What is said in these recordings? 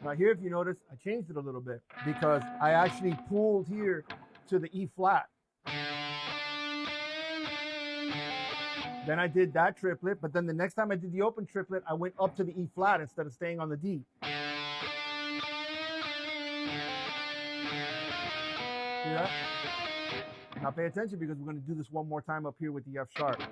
Now here, if you notice, I changed it a little bit because I actually pulled here to the E flat. Then I did that triplet, but then the next time I did the open triplet, I went up to the E flat instead of staying on the D. See that? Now pay attention because we're going to do this one more time up here with the F sharp.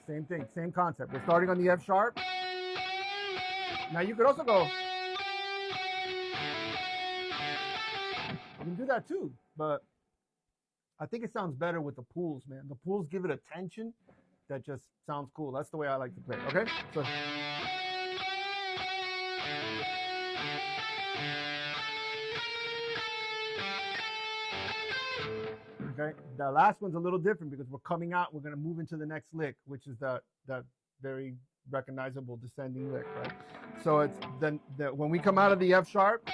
Same thing, same concept. We're starting on the F sharp. Now you could also go. You can do that too, but I think it sounds better with the pulls, man. The pulls give it a tension that just sounds cool. That's the way I like to play, okay? So. Okay, the last one's a little different because we're coming out, we're going to move into the next lick, which is that very recognizable descending lick, right? So it's then when we come out of the F sharp,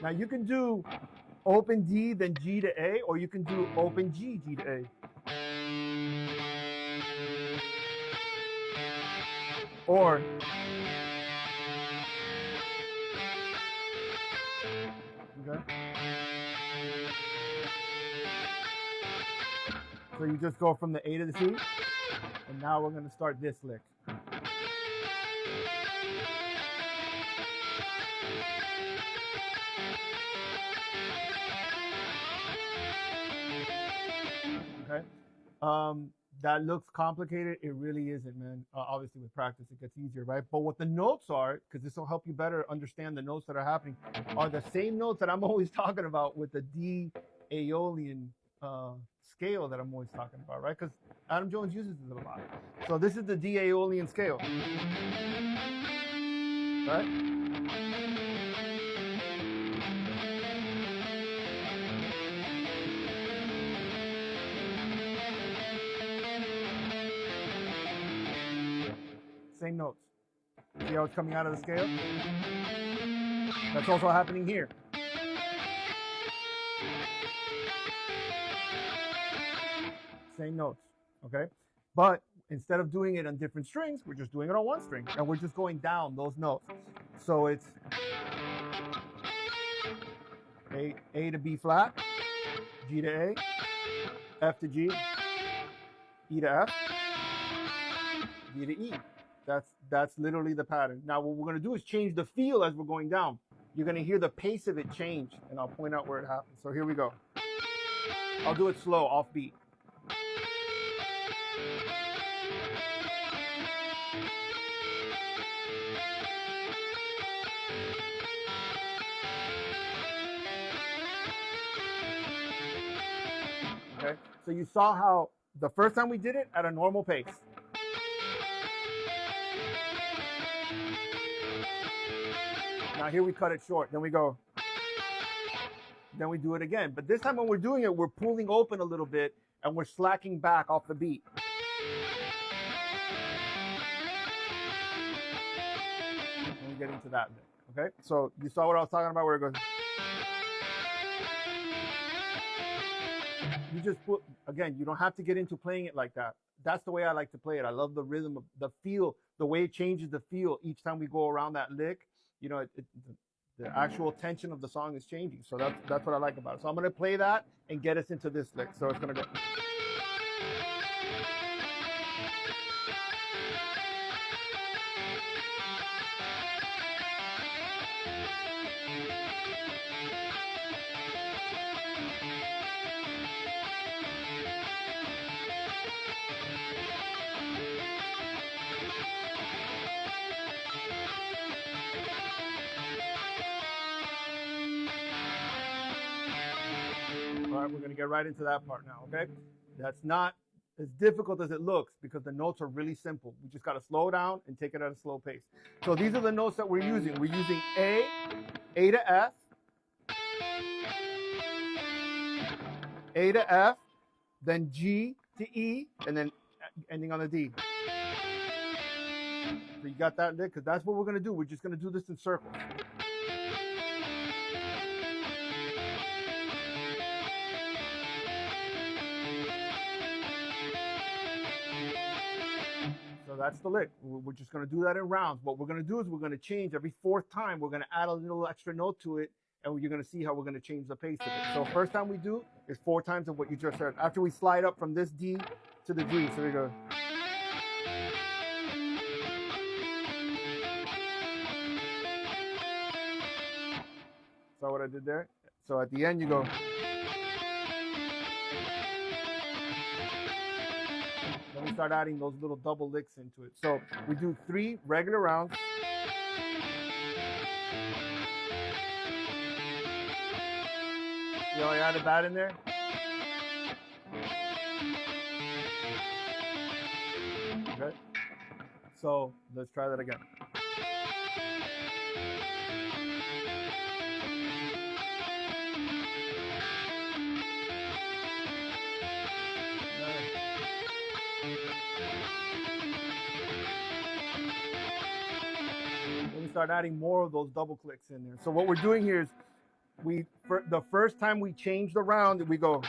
now you can do open D, then G to A, or you can do open G, G to A. Or okay. So you just go from the A to the C, and now we're going to start this lick. Okay. That looks complicated. It really isn't, man. Obviously, with practice, it gets easier, right? But what the notes are, because this will help you better understand the notes that are happening, are the same notes that I'm always talking about with the D Aeolian scale that I'm always talking about, right? Because Adam Jones uses it a lot. So this is the D Aeolian scale, right? Same notes. See how it's coming out of the scale? That's also happening here. Same notes, okay? But instead of doing it on different strings, we're just doing it on one string, and we're just going down those notes. So it's A to B flat, G to A, F to G, E to F, D to E. That's literally the pattern. Now what we're going to do is change the feel as we're going down. You're going to hear the pace of it change, and I'll point out where it happens. So here we go. I'll do it slow, off beat. Okay, so you saw how the first time we did it at a normal pace. Now here we cut it short, then we go, then we do it again. But this time when we're doing it, we're pulling open a little bit and we're slacking back off the beat. And we get into that bit, okay? So you saw what I was talking about where it goes. You just put, again, you don't have to get into playing it like that. That's the way I like to play it. I love the rhythm, of the feel, the way it changes the feel each time we go around that lick. You know, the actual tension of the song is changing. So that's what I like about it. So I'm going to play that and get us into this lick. So it's going to go. All right, we're going to get right into that part now, okay? That's not as difficult as it looks because the notes are really simple. We just got to slow down and take it at a slow pace. So these are the notes that we're using. We're using A to F, A to F, then G to E, and then ending on the D. So you got that, Nick? Because that's what we're going to do. We're just going to do this in circles. that's the lick. We're just going to do that in rounds. What we're going to do is we're going to change every fourth time. We're going to add a little extra note to it, and you're going to see how we're going to change the pace of it. So first time we do is 4 times of what you just heard. After we slide up from this D to the G, so we go. Saw what I did there? So at the end you go. Then we start adding those little double licks into it. So we do 3 regular rounds. You know, I added that in there. Okay. So let's try that again. Then we start adding more of those double clicks in there. So what we're doing here is the first time we change the round, we go.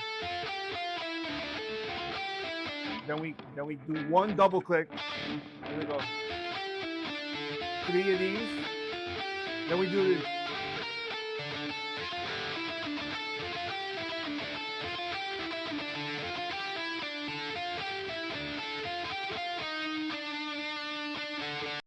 Then we do 1 double click. Then we go 3 of these. Then we do